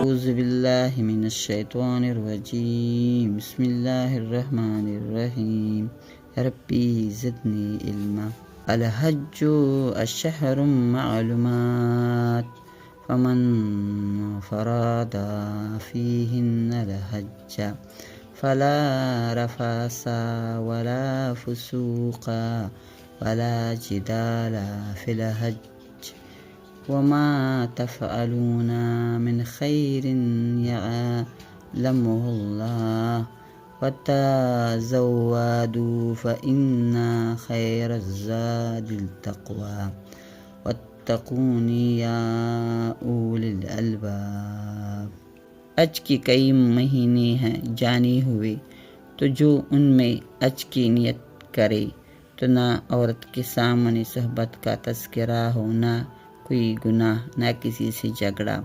अऊज़ु बिल्लाहि मिनश शैतानिर रजीम बिस्मिल्लाहिर रहमानिर रहीम रब्बी ज़िदनी इल्मा। अल हज्जु अश्शहरुम मअलूमात फमन फरादा फ़ीहिन्नल हज्ज फला रफ़सा वला फ़ुसूक़ा वला जिदाला फ़िल हज्ज वमा तफ़अलूना मिन खैरिन यअलमुहुल्लाह वतज़व्वदू फ़इन्ना खैरज़्ज़ादिल तक़वा वत्तक़ूनी या उलिल अलबाब। हज के कई महीने हैं जाने हुए, तो जो उनमें हज की नियत करे तो ना औरत के सामने सोहबत का तज़किरा हो, ना कोई गुनाह, ना किसी से झगड़ा।